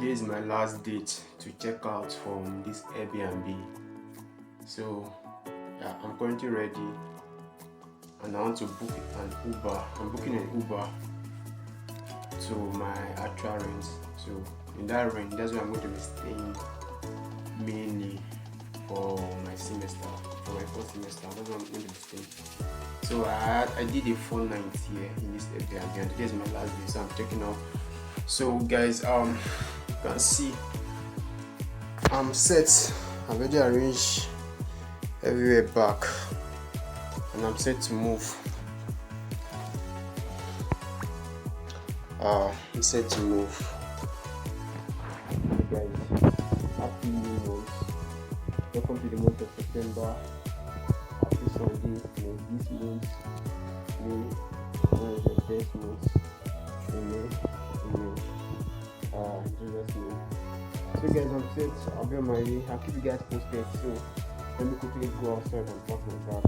today is my last date to check out from this Airbnb. So yeah, I'm currently ready and I want to book an Uber. I'm booking an Uber to my actual rent. So in that rent, that's where I'm going to be staying mainly for my semester, for my first semester. That's where I'm going to be staying. So I did a 4 nights here in this Airbnb, and today is my last day, so I'm checking out. So guys, you can see I'm set. I've already arranged everywhere back and I'm set to move. I'm set to move. Hey guys, happy new month. Welcome to the month of September. Happy Sunday. May this month be one of the best months. Amen. Jesus name. So guys, I'm set. I'll be on my way. I'll keep you guys posted. So let me quickly go outside and pack my bag.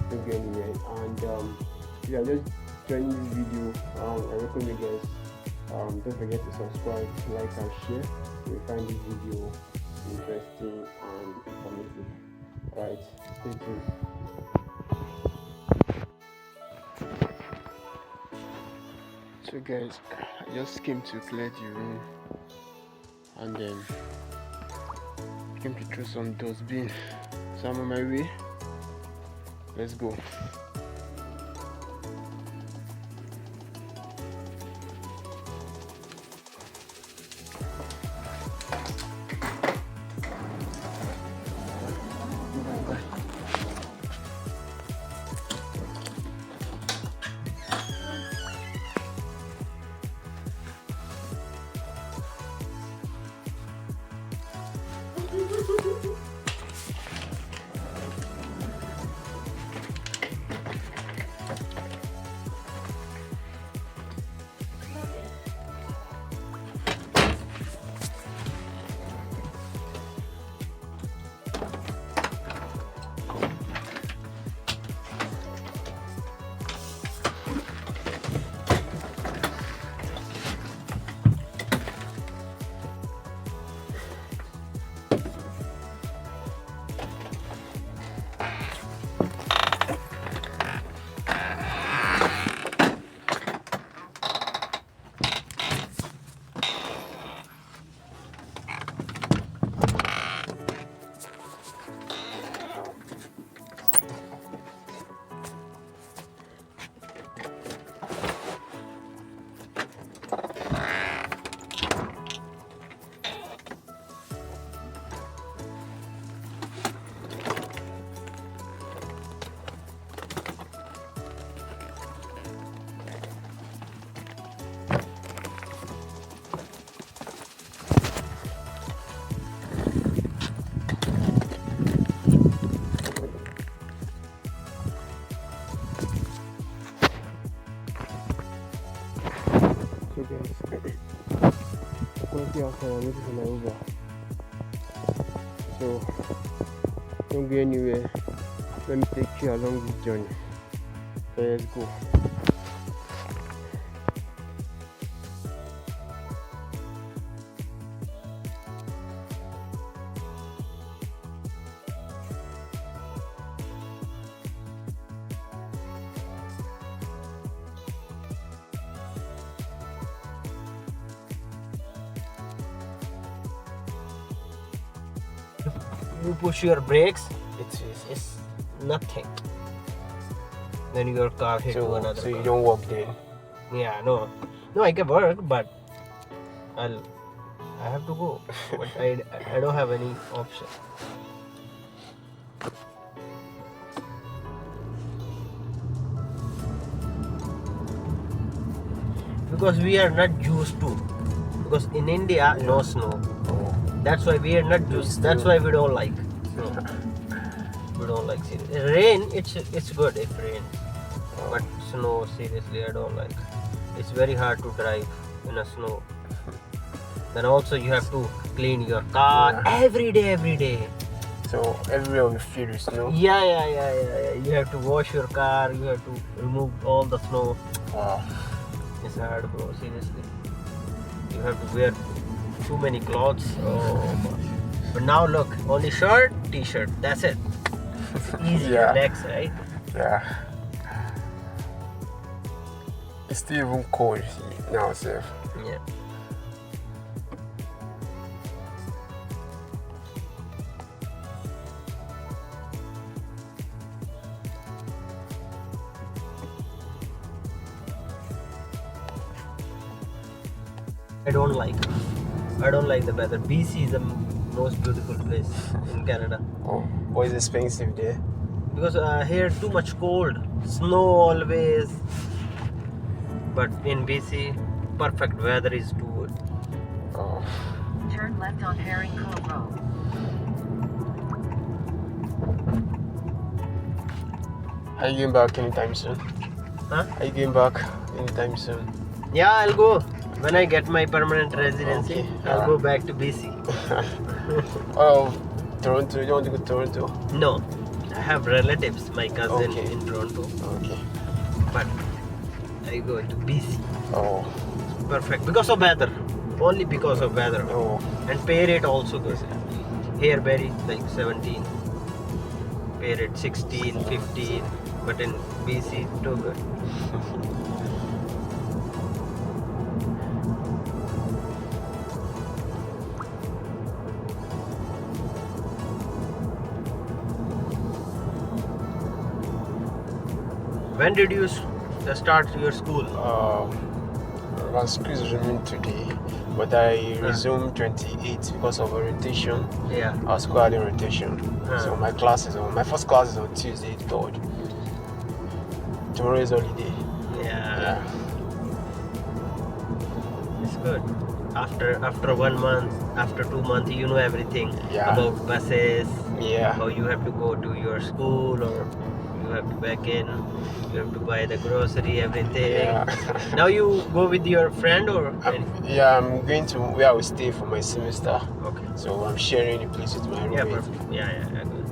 Don't get anywhere. And if you are just joining this video, I recommend you guys don't forget to subscribe, like and share. You will find this video interesting and informative. Alright, stay tuned. So guys, I just came to clear the room and then came to throw some dustbin. So I'm on my way. Let's go. So guys, currently outside, I'm waiting for my Uber. So don't go anywhere. Let me take you along this journey. So let's go. You push your brakes, it's nothing. Then your car hit to another So car. you don't walk there. Yeah, no, I can work, but I have to go. But I don't have any option. Because we are not used to. Because in India, no snow. That's why we are not used. That's why we don't like. No. We don't like seriously. Rain, it's good if rains. But snow, seriously, I don't like. It's very hard to drive in a snow. Then also you have to clean your car every day. So everywhere will be filled with snow. Yeah. You have to wash your car. You have to remove all the snow. Wow. It's hard, bro. Seriously. You have to wear too many clothes. Oh gosh. But now look, only shirt, t-shirt. That's it. It's easy, Yeah. relax, right? Yeah. It's still even cold now, sir. Yeah. I don't like the weather. BC is the most beautiful place in Canada. Oh, what is expensive there? Because here too much cold, snow always. But in BC, perfect weather is too good. Oh. Turn left on Herring Cove Road. Are you going back anytime soon? Huh? Are you going back anytime soon? Yeah, I'll go. When I get my permanent residency, Okay. I'll go back to BC. Oh, Toronto. You don't want to go to Toronto? No, I have relatives, my cousin Okay. in Toronto, Okay. but I go to BC. Oh. Perfect. Because of weather. Only because of weather. Oh. And pay rate also good. Here very like 17. Pay rate 16, 15. But in BC, too good. When did you start your school? My school is resuming today, but I resumed 28 because of orientation. Yeah. Our school had orientation. So my first class is on Tuesday, 3rd. Tomorrow is holiday. Yeah. It's good. After 1 month, after 2 months, you know everything about buses. Yeah. How you have to go to your school, or you have to back in. You have to buy the grocery, everything. Yeah. Now you go with your friend or? I'm going to where I will stay for my semester. Okay. So I'm sharing the place with my Yeah, roommate. perfect. Yeah, good.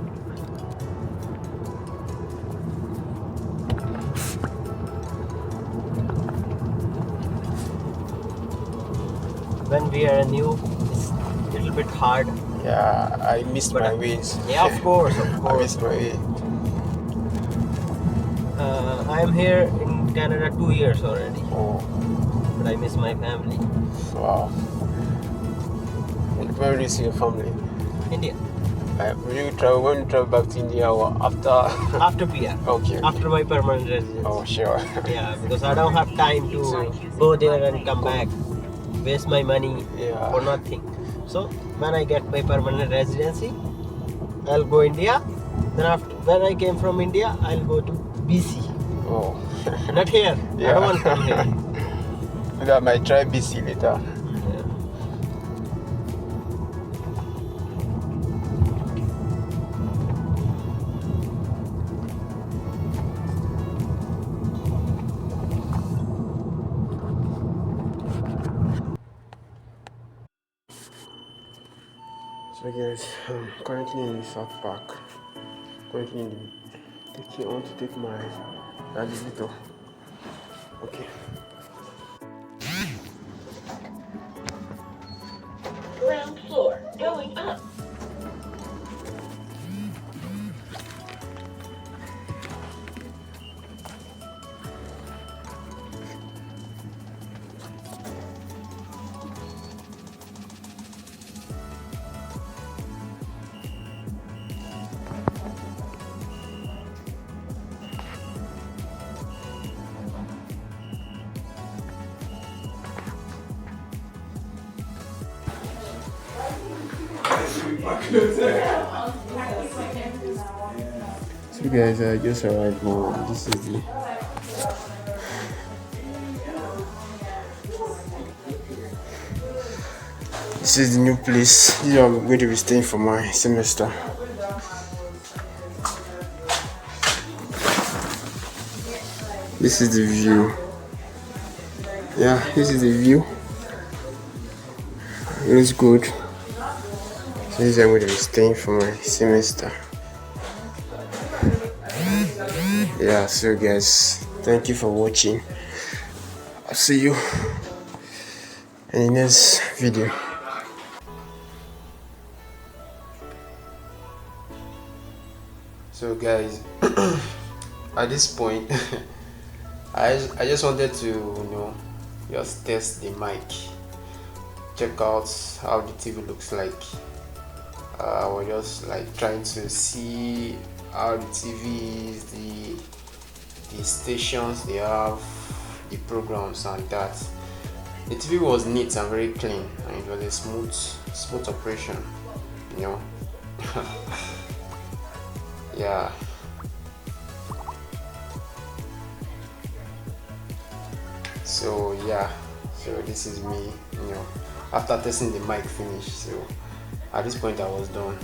When we are new, it's a little bit hard. Yeah, I missed my ways. Yeah, of course. I missed my way. I am here in Canada 2 years already, Oh, but I miss my family. wow. Where do you see your family? India. When you travel back to India or after? After PR. Okay. After my permanent residence. Oh, sure. Yeah, because I don't have time to go there and come back, waste my money for nothing. So when I get my permanent residency, I'll go India. Then after when I came from India, I'll go to BC. Oh. Not here. I don't want to come here. Maybe I might try BC later. So guys, I'm currently in the South Park. Currently I want to take my elevator. Okay. Ground floor, going up. So guys, I just arrived home. This is the new place. This is where I'm going to be staying for my semester. This is the view. Yeah, this is the view. It looks good. So this is where I'm going to be staying for my semester. Yeah, so guys, thank you for watching. I'll see you in the next video. So guys, at this point I just wanted to just test the mic, check out how the TV looks like. I was just like trying to see how the TV is, the stations they have, the programs and that. The TV was neat and very clean, and it was a smooth operation, yeah. So this is me, after testing the mic finish. So at this point I was done.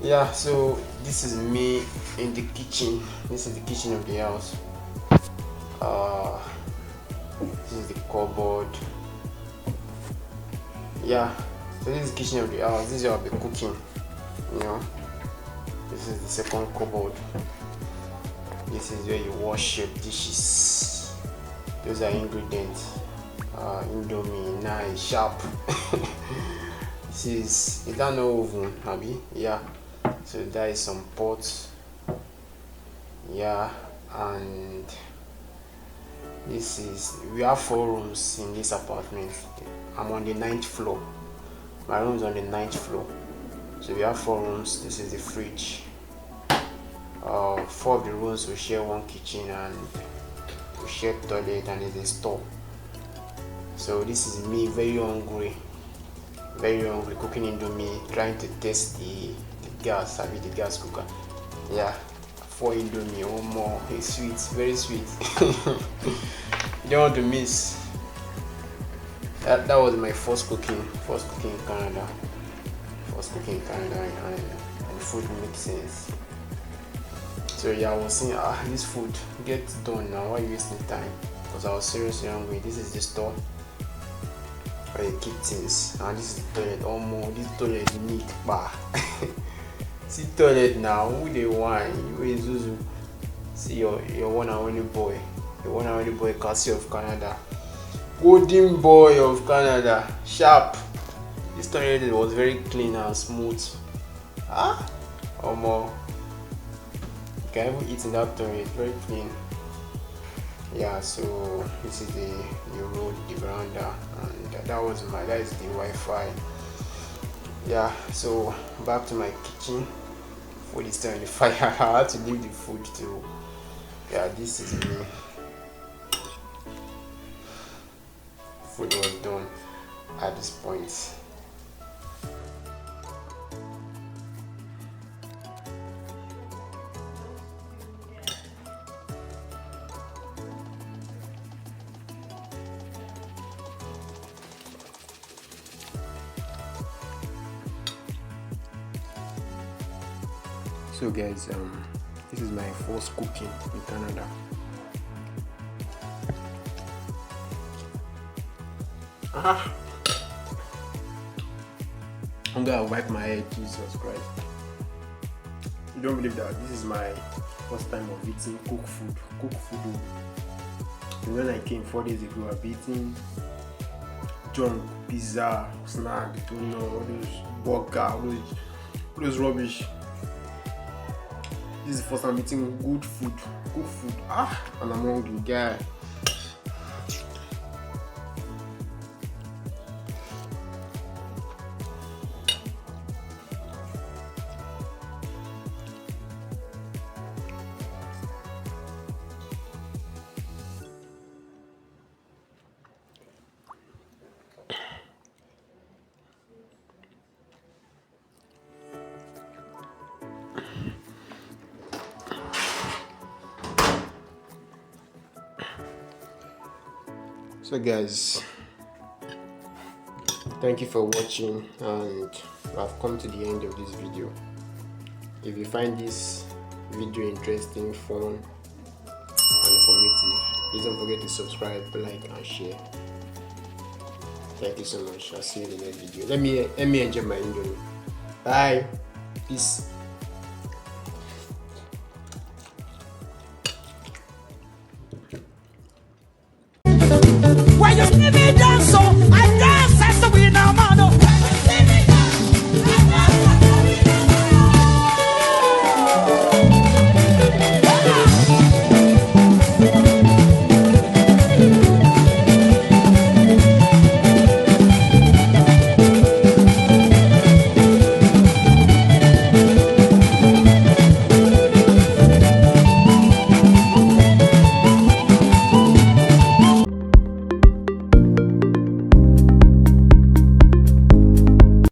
Yeah, so this is me in the kitchen. This is the kitchen of the house. This is the cupboard. Yeah, so this is the kitchen of the house. This is where I'll be cooking. This is the second cupboard. This is where you wash your dishes. Those are ingredients. Indomie, nice, sharp. Is that no oven, Abby? Yeah. So there is some pots. Yeah, and we have 4 rooms in this apartment. I'm on the 9th floor. My room is on the 9th floor. So we have 4 rooms. This is the fridge. 4 of the rooms we share one kitchen and we share toilet and there's a store. So this is me very hungry, cooking Indomie, trying to test the gas, the gas cooker. Yeah, 4 Indomie, 1 more. It's sweet, very sweet. You don't want to miss. That was my first cooking in Canada. And food makes sense. So yeah, I was saying, this food gets done now. Why are you wasting time? Because I was seriously hungry. This is the store where you keep things, and this is the toilet. This toilet is neat, bah. See toilet now. Who they want? You Zuzu. See your one and only boy. The one and only boy, Cassie of Canada. Golden boy of Canada. Sharp. This toilet was very clean and smooth. You can even eat in that toilet, very clean. Yeah, so this is the road, the veranda, and that is the Wi-Fi. Yeah, so back to my kitchen. Food is still on the fire. I had to leave the food to. Yeah, this is me. Food was done at this point. So guys, this is my first cooking in Canada. I'm gonna wipe my head, Jesus Christ. You don't believe that this is my first time of eating cooked food. And when I came 4 days ago, I've eaten junk, pizza, snack, all those burger, all those rubbish. This is the first time I'm eating good food, cooked food. And I'm hungry, guy. So guys, thank you for watching, and I've come to the end of this video. If you find this video interesting, fun and informative, please don't forget to subscribe, like and share. Thank you so much. I'll see you in the next video. Let me enjoy my Indomie. Bye. Peace. Why you give me down so I